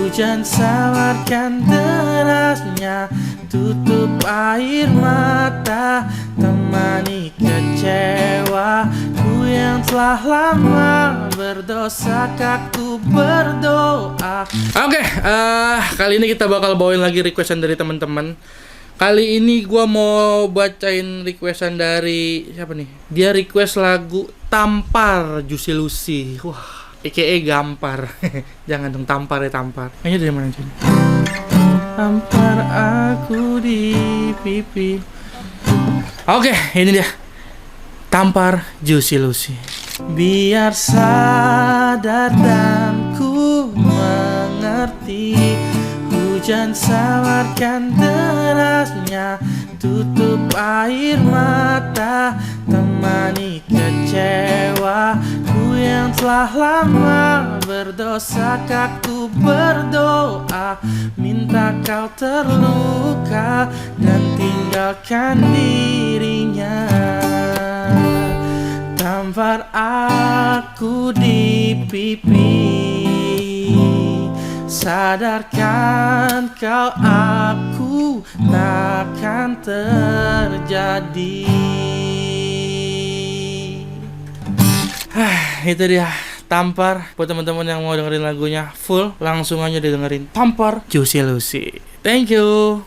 Hujan sawarkan derasnya, tutup air mata, temani kecewa ku yang telah lama berdosa, aku berdoa. Oke, kali ini kita bakal bawain lagi requestan dari teman-teman. Kali ini gua mau bacain requestan dari siapa nih? Dia request lagu Tampar Juicy Lucy. Wah, EKE Gampar. Jangan dong, Tampar ya, Tampar. Kayaknya dari mana sih? Tampar aku di pipi. Oke, ini dia. Tampar Juicy Lucy. Biar sadar dan ku mengerti, hujan sawarkan derasnya, tutup air mata, temani kecewa ku yang telah lama berdosa, aku berdoa minta kau terluka dan tinggalkan dirinya. Tampar aku di pipi, sadarkan kau aku takkan terjadi. Itu dia Tampar. Buat teman-teman yang mau dengerin lagunya full, langsung aja didengerin Tampar Juicy Lucy. Thank you.